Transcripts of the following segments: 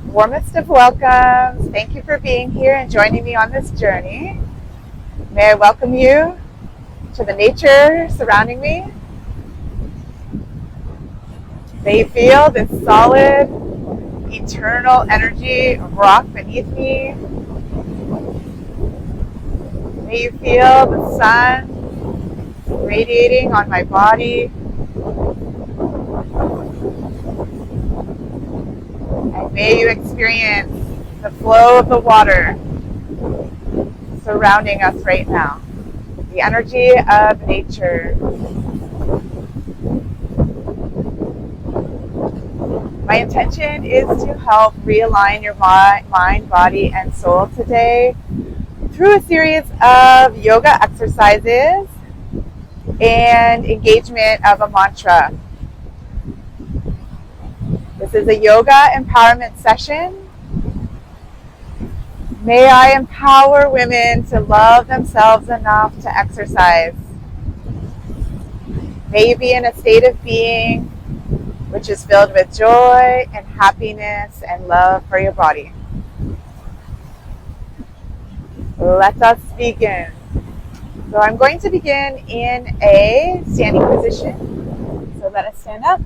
Warmest of welcomes. Thank you for being here and joining me on this journey. May I welcome you to the nature surrounding me. May you feel this solid, eternal energy of rock beneath me. May you feel the sun radiating on my body. And may you experience the flow of the water surrounding us right now. The energy of nature. My intention is to help realign your mind, body, and soul today through a series of yoga exercises and engagement of a mantra. This is a yoga empowerment session. May I empower women to love themselves enough to exercise. May you be in a state of being which is filled with joy and happiness and love for your body. Let us begin. So I'm going to begin in a standing position. So let us stand up.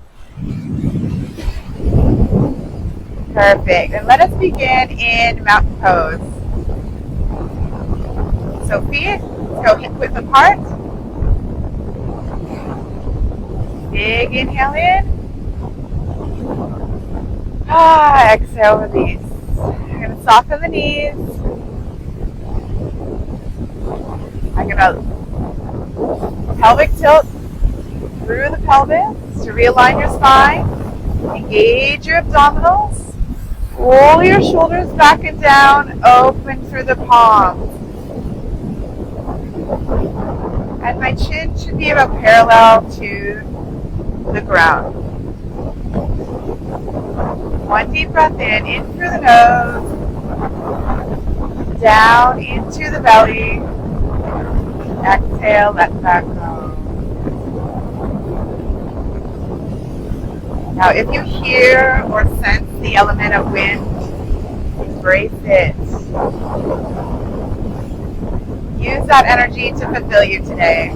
Perfect. And let us begin in mountain pose. So feet go hip width apart. Big inhale in. Exhale, release. I'm going to soften the knees. I'm going to pelvic tilt through the pelvis to realign your spine. Engage your abdominals. Roll your shoulders back and down. Open through the palms. And my chin should be about parallel to the ground. One deep breath in through the nose, down into the belly. Exhale, let that go. Now, if you hear or sense the element of wind, embrace it. Use that energy to fulfill you today.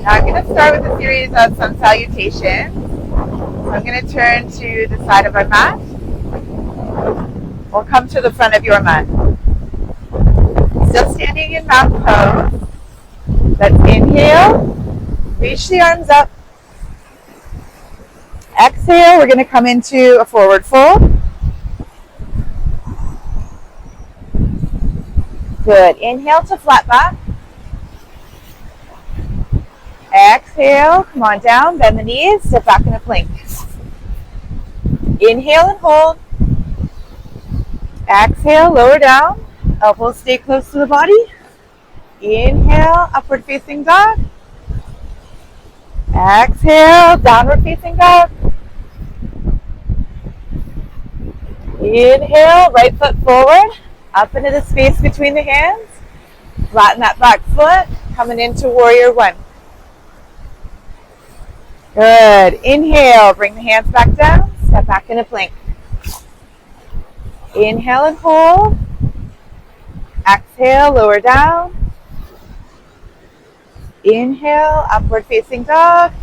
Now I'm going to start with a series of sun salutations. So I'm going to turn to the side of my mat, or come to the front of your mat. Still standing in mountain pose. Let's inhale, reach the arms up. Exhale, we're going to come into a forward fold. Good. Inhale to flat back. Exhale, come on down, bend the knees, step back in a plank. Inhale and hold. Exhale, lower down. Elbows stay close to the body. Inhale, upward facing dog. Exhale, downward facing dog. Inhale, right foot forward, up into the space between the hands. Flatten that back foot, coming into warrior one. Good. Inhale, bring the hands back down, step back into plank. Inhale and hold. Exhale, lower down. Inhale, upward facing dog.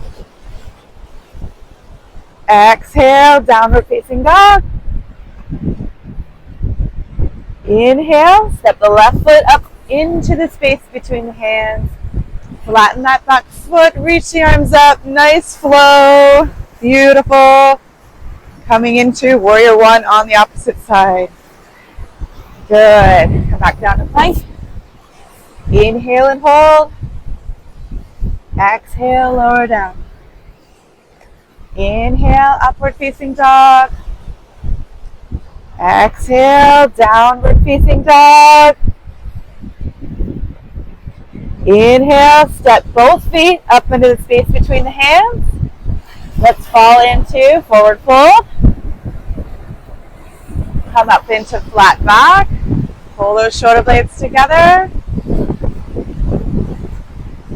Exhale, downward facing dog. Inhale, step the left foot up into the space between the hands. Flatten that back foot, reach the arms up, nice flow, beautiful. Coming into warrior one on the opposite side. Good. Come back down to plank. Inhale and hold. Exhale, lower down. Inhale, upward facing dog. Exhale, downward facing dog. Inhale, step both feet up into the space between the hands. Let's fall into forward fold. Come up into flat back. Pull those shoulder blades together.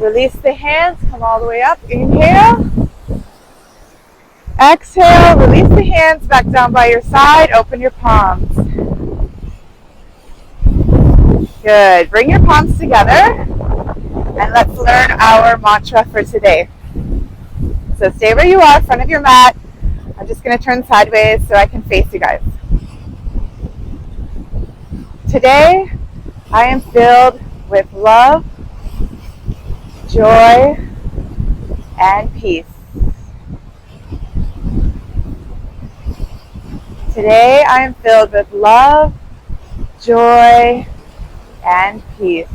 Release the hands, come all the way up. Inhale. Exhale, release the hands back down by your side. Open your palms. Good. Bring your palms together and let's learn our mantra for today. So stay where you are, in front of your mat. I'm just going to turn sideways so I can face you guys. Today, I am filled with love, joy, and peace. Today, I am filled with love, joy, and peace.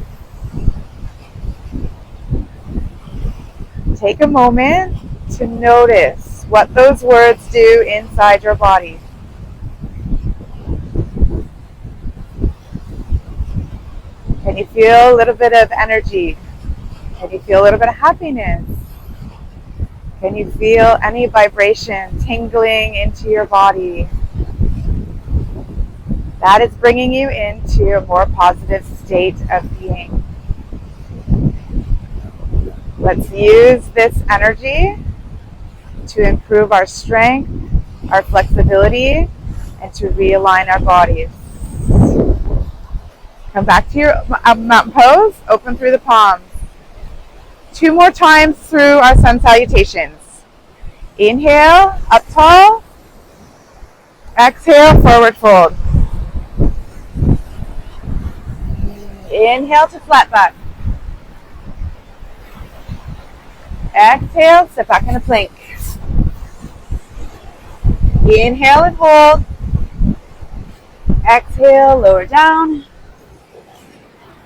Take a moment to notice what those words do inside your body. Can you feel a little bit of energy? Can you feel a little bit of happiness? Can you feel any vibration tingling into your body? That is bringing you into a more positive state of being. Let's use this energy to improve our strength, our flexibility, and to realign our bodies. Come back to your mountain pose, open through the palms. 2 more times through our sun salutations. Inhale, up tall. Exhale, forward fold. Inhale to flat back. Exhale, step back into plank. Inhale and hold. Exhale, lower down.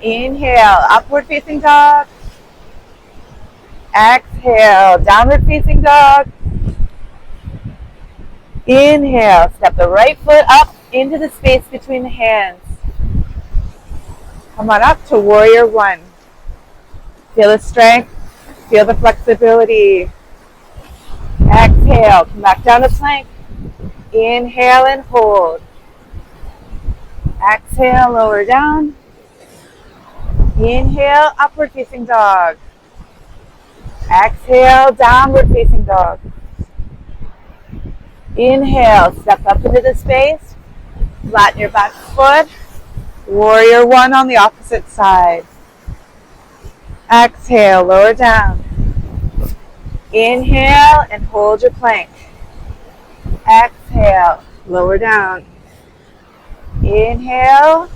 Inhale, upward facing dog. Exhale, downward facing dog. Inhale, step the right foot up into the space between the hands. Come on up to warrior 1. Feel the strength, feel the flexibility. Exhale, come back down to plank. Inhale and hold. Exhale, lower down. Inhale, upward facing dog. Exhale, downward facing dog. Inhale, step up into the space. Flatten your back foot. Warrior 1 on the opposite side. Exhale, lower down. Inhale and hold your plank. Exhale, lower down. Inhale.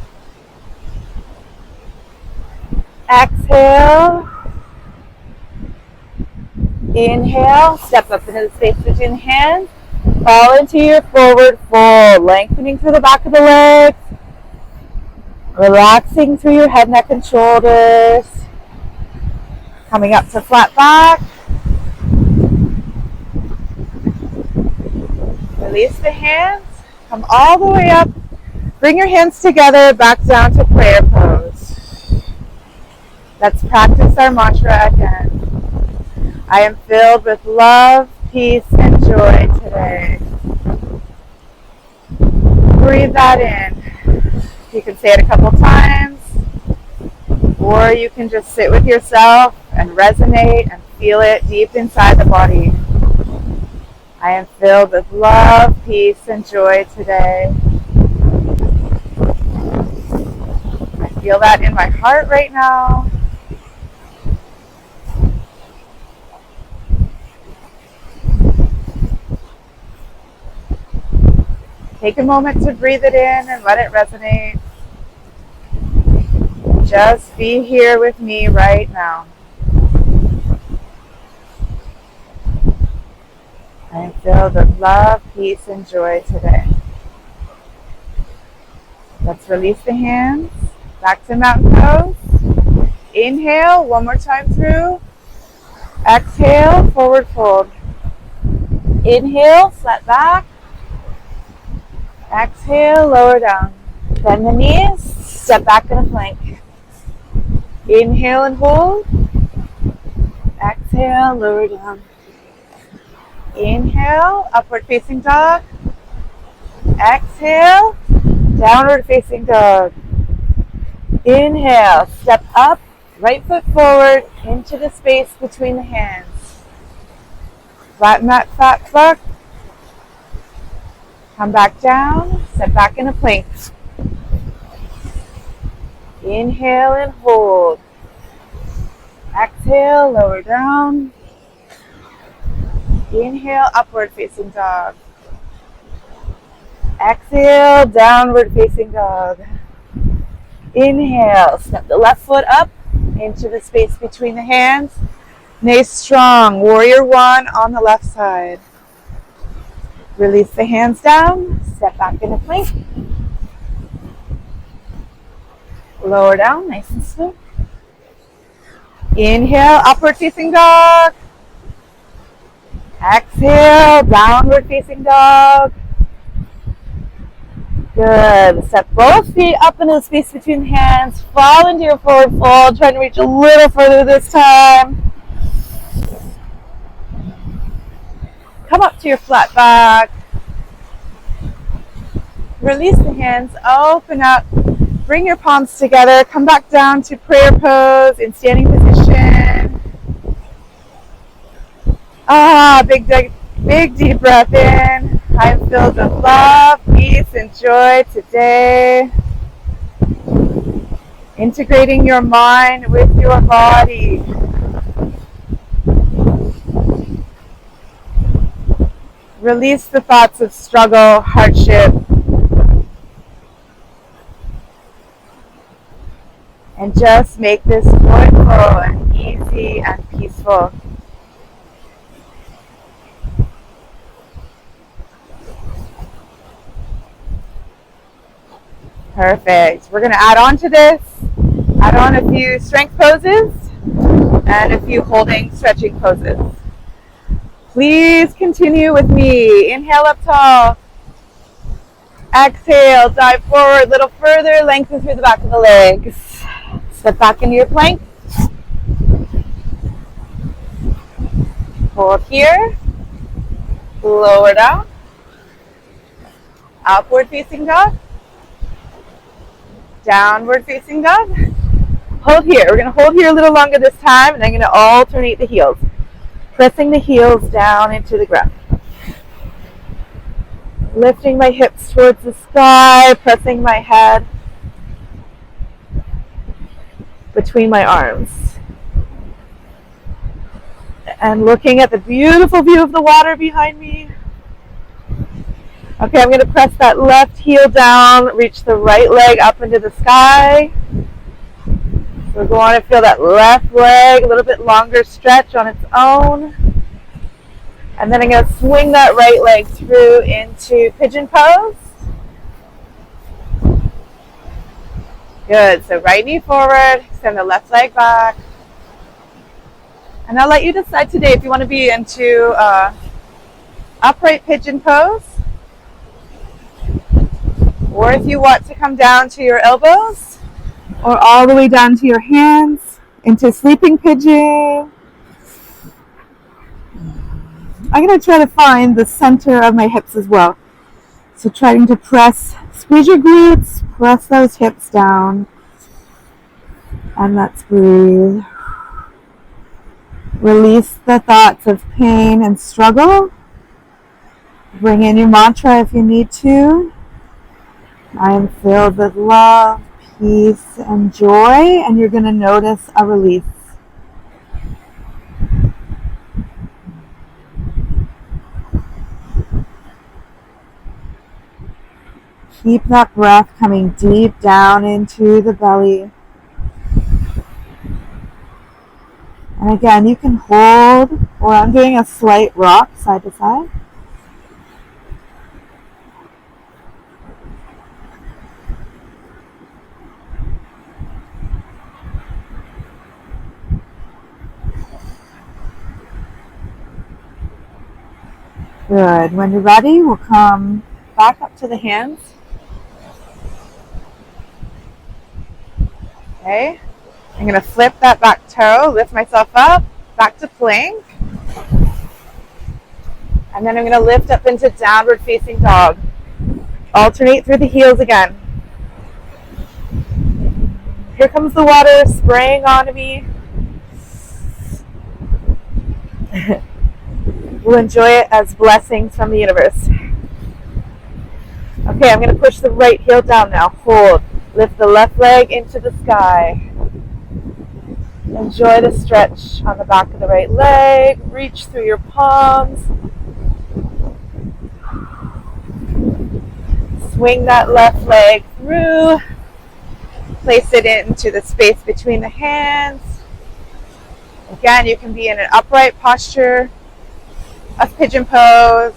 Exhale. Inhale, step up into the space between the hands. Fall into your forward fold, lengthening through the back of the legs. Relaxing through your head, neck, and shoulders. Coming up to flat back. Release the hands. Come all the way up. Bring your hands together, back down to prayer pose. Let's practice our mantra again. I am filled with love, peace, and joy today. Breathe that in. You can say it a couple times, or you can just sit with yourself and resonate and feel it deep inside the body. I am filled with love, peace, and joy today. I feel that in my heart right now. Take a moment to breathe it in and let it resonate. Just be here with me right now. I am filled with love, peace, and joy today. Let's release the hands. Back to mountain pose. Inhale, 1 more time through. Exhale, forward fold. Inhale, flat back. Exhale, lower down. Bend the knees, step back in a plank. Inhale and hold. Exhale, lower down. Inhale, upward facing dog. Exhale, downward facing dog. Inhale, step up Right foot forward into the space between the hands. Flatten that fat back. Come back down. Step back in a plank. Inhale and hold. Exhale, lower down. Inhale, upward facing dog. Exhale, downward facing dog. Inhale, step the left foot up into the space between the hands. Nice strong warrior one on the left side. Release the hands down, step back in a plank. Lower down, nice and slow. Inhale, upward facing dog. Exhale, downward facing dog. Good. Step both feet up into the space between the hands. Fall into your forward fold. Try to reach a little further this time. Come up to your flat back. Release the hands. Open up. Bring your palms together. Come back down to prayer pose in standing position. Big deep breath in. I'm filled with love, peace, and joy today. Integrating your mind with your body. Release the thoughts of struggle, hardship, and just make this joyful and easy and peaceful. Perfect. We're going to add on to this. Add on a few strength poses and a few holding, stretching poses. Please continue with me. Inhale up tall. Exhale, dive forward a little further, lengthen through the back of the legs. Step back into your plank. Hold here. Lower down. Upward facing dog. Downward facing dog. Hold here. We're going to hold here a little longer this time, and I'm going to alternate the heels. Pressing the heels down into the ground. Lifting my hips towards the sky, pressing my head between my arms. And looking at the beautiful view of the water behind me. Okay, I'm going to press that left heel down, reach the right leg up into the sky. So we're going to feel that left leg a little bit longer stretch on its own. And then I'm going to swing that right leg through into pigeon pose. Good. So right knee forward, extend the left leg back. And I'll let you decide today if you want to be into upright pigeon pose, or if you want to come down to your elbows, or all the way down to your hands into sleeping pigeon. I'm going to try to find the center of my hips as well. So trying to squeeze your glutes, press those hips down, and let's breathe. Release the thoughts of pain and struggle. Bring in your mantra if you need to. I am filled with love, peace, and joy, and you're going to notice a release. Keep that breath coming deep down into the belly. And again, you can hold, or I'm doing a slight rock side to side. Good. When you're ready, we'll come back up to the hands. Okay. I'm going to flip that back toe, lift myself up, back to plank. And then I'm going to lift up into downward facing dog. Alternate through the heels again. Here comes the water spraying onto me. We'll enjoy it as blessings from the universe. Okay, I'm going to push the right heel down now. Hold. Lift the left leg into the sky. Enjoy the stretch on the back of the right leg. Reach through your palms. Swing that left leg through. Place it into the space between the hands. Again, you can be in an upright posture of pigeon pose.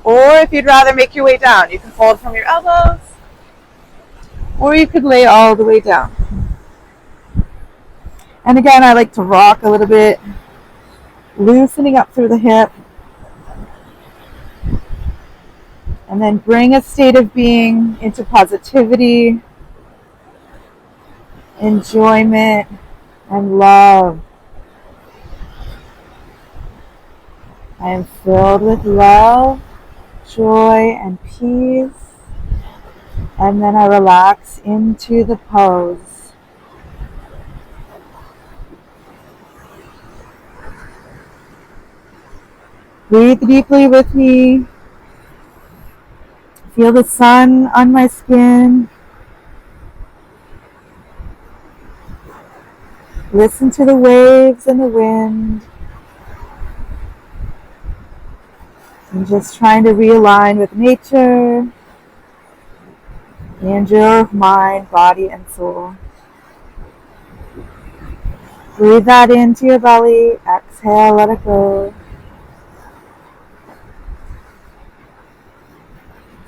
Or if you'd rather make your way down, you can fold from your elbows. Or you could lay all the way down. And again, I like to rock a little bit, loosening up through the hip. And then bring a state of being into positivity, enjoyment, and love. I am filled with love, joy, and peace. And then I relax into the pose. Breathe deeply with me. Feel the sun on my skin. Listen to the waves and the wind. I'm just trying to realign with nature and your mind, body, and soul. Breathe that into your belly. Exhale, let it go.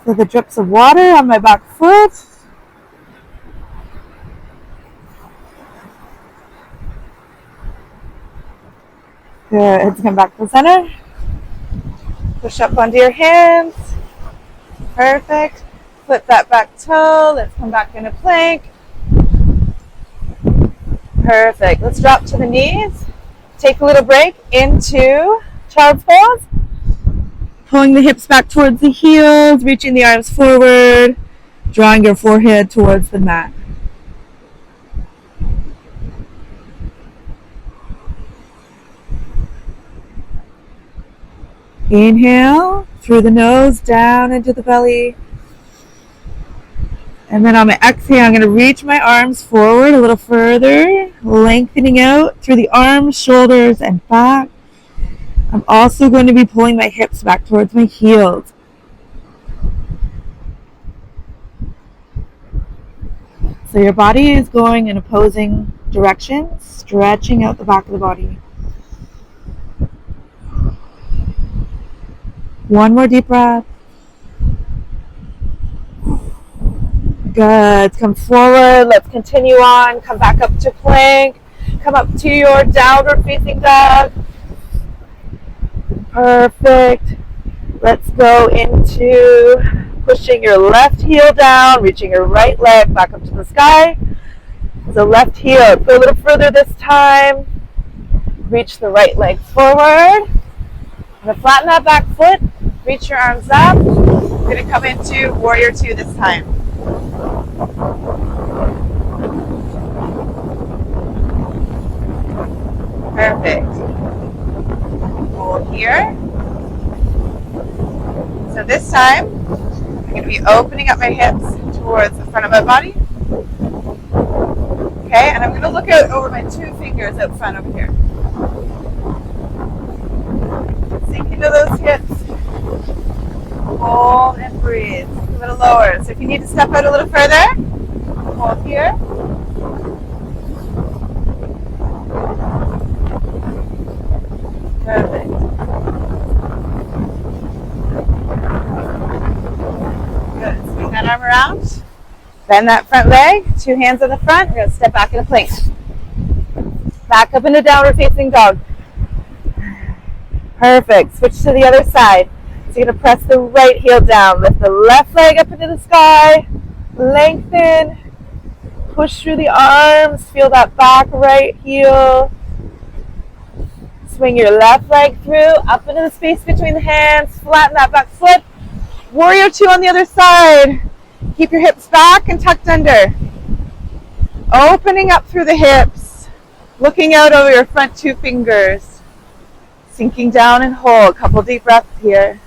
So the drips of water on my back foot. Good. Come back to the center. Push up onto your hands. Perfect. Flip that back toe. Let's come back into plank. Perfect. Let's drop to the knees. Take a little break into child's pose. Pulling the hips back towards the heels, reaching the arms forward, drawing your forehead towards the mat. Inhale through the nose, down into the belly. And then on my exhale, I'm going to reach my arms forward a little further, lengthening out through the arms, shoulders, and back. I'm also going to be pulling my hips back towards my heels. So your body is going in opposing directions, stretching out the back of the body. One more deep breath. Good. Come forward. Let's continue on. Come back up to plank. Come up to your downward facing dog. Perfect. Let's go into pushing your left heel down, reaching your right leg back up to the sky. So left heel, go a little further this time. Reach the right leg forward. I'm going to flatten that back foot. Reach your arms up. We're going to come into warrior two this time. Perfect. Hold here. So this time, I'm going to be opening up my hips towards the front of my body. Okay, and I'm going to look out over my two fingers out front over here. Sink into those hips. Hold and breathe. A little lower. So if you need to step out a little further, hold here. Perfect. Good. Swing that arm around. Bend that front leg. Two hands on the front. We're going to step back into plank. Back up into downward facing dog. Perfect. Switch to the other side. So you're going to press the right heel down. Lift the left leg up into the sky. Lengthen. Push through the arms. Feel that back right heel. Swing your left leg through. Up into the space between the hands. Flatten that back foot. Warrior two on the other side. Keep your hips back and tucked under. Opening up through the hips, looking out over your front two fingers, sinking down and hold. Couple deep breaths here.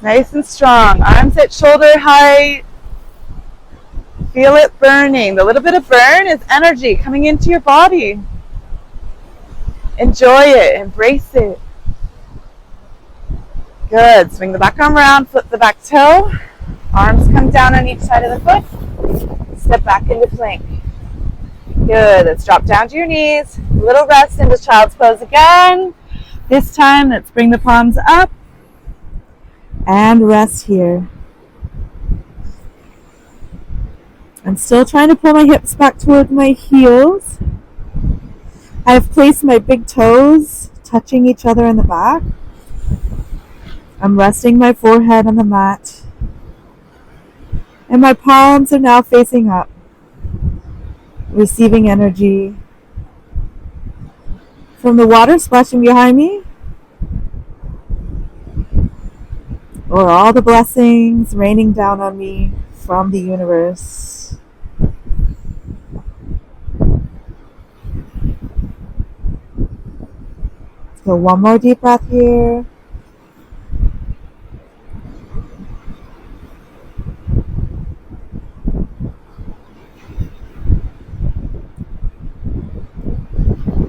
Nice and strong. Arms at shoulder height. Feel it burning. The little bit of burn is energy coming into your body. Enjoy it. Embrace it. Good. Swing the back arm around. Flip the back toe. Arms come down on each side of the foot. Step back into plank. Good. Let's drop down to your knees. A little rest into child's pose again. This time, let's bring the palms up and rest here. I'm still trying to pull my hips back toward my heels. I've placed my big toes touching each other in the back. I'm resting my forehead on the mat. And my palms are now facing up, receiving energy from the water splashing behind me, or all the blessings raining down on me from the universe. So one more deep breath here.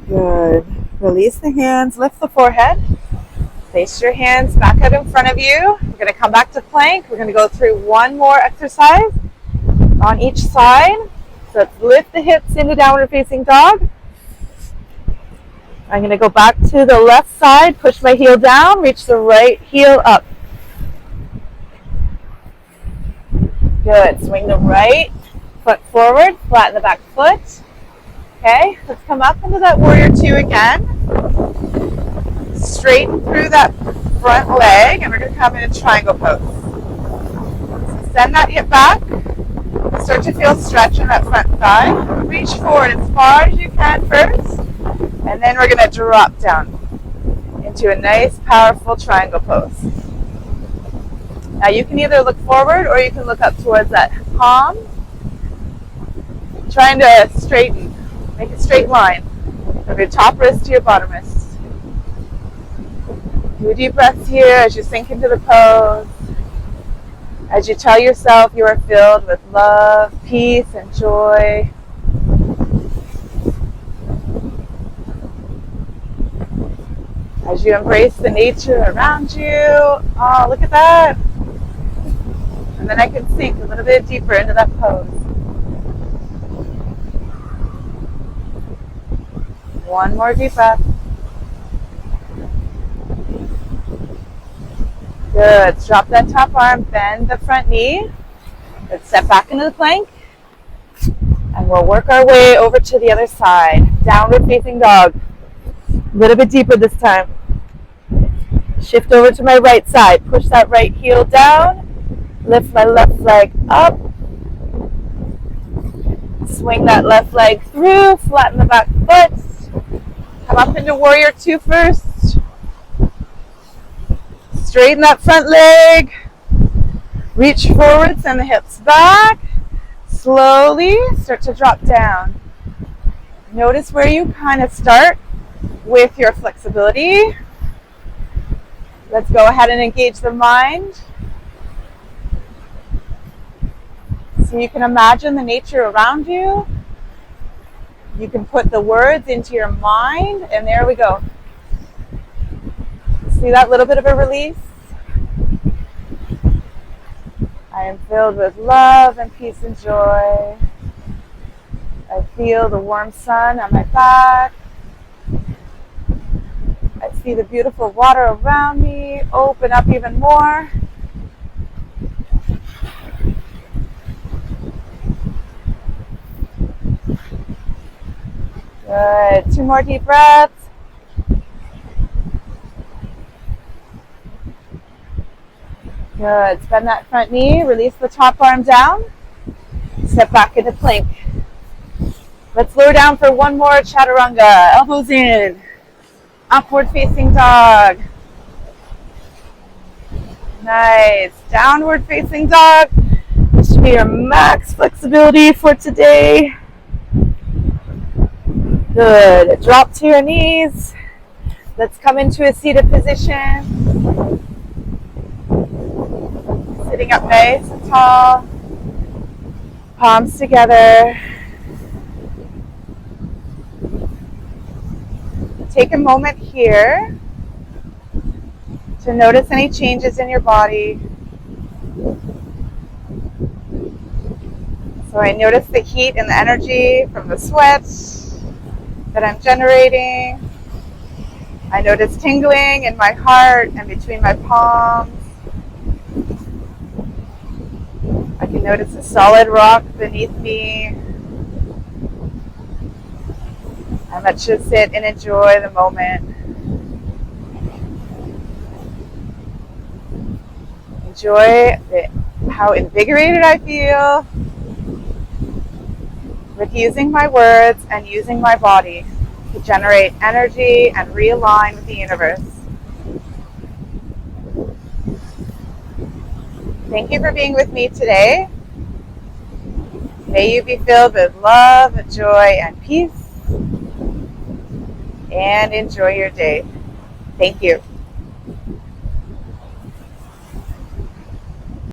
Good. Release the hands, lift the forehead. Place your hands back out in front of you. We're going to come back to plank. We're going to go through one more exercise on each side. So let's lift the hips into downward facing dog. I'm going to go back to the left side, push my heel down, reach the right heel up. Good. Swing the right foot forward, flatten the back foot. Okay, let's come up into that warrior two again. Straighten through that front leg, and we're going to come in a triangle pose. So send that hip back. Start to feel stretch in that front thigh. Reach forward as far as you can first, and then we're going to drop down into a nice, powerful triangle pose. Now you can either look forward or you can look up towards that palm, trying to straighten. Make a straight line from your top wrist to your bottom wrist. Do a deep breath here as you sink into the pose. As you tell yourself you are filled with love, peace, and joy. As you embrace the nature around you. Oh, look at that. And then I can sink a little bit deeper into that pose. One more deep breath. Good. Drop that top arm, bend the front knee. Let's step back into the plank. And we'll work our way over to the other side. Downward facing dog. A little bit deeper this time. Shift over to my right side. Push that right heel down. Lift my left leg up. Swing that left leg through. Flatten the back foot. Come up into warrior two first. Straighten that front leg. Reach forward, send the hips back. Slowly start to drop down. Notice where you kind of start with your flexibility. Let's go ahead and engage the mind. So you can imagine the nature around you. You can put the words into your mind, and there we go. See that little bit of a release? I am filled with love and peace and joy. I feel the warm sun on my back. I see the beautiful water around me. Open up even more. Good. 2 more deep breaths. Good. Bend that front knee. Release the top arm down. Step back into plank. Let's lower down for one more chaturanga. Elbows in. Upward facing dog. Nice. Downward facing dog. This should be your max flexibility for today. Good. Drop to your knees. Let's come into a seated position. Sitting up nice and tall. Palms together. Take a moment here to notice any changes in your body. So I notice the heat and the energy from the sweat that I'm generating. I notice tingling in my heart and between my palms. I can notice a solid rock beneath me. And let's just sit and enjoy the moment. Enjoy how invigorated I feel with using my words and using my body to generate energy and realign with the universe. Thank you for being with me today. May you be filled with love, joy, and peace. And enjoy your day. Thank you.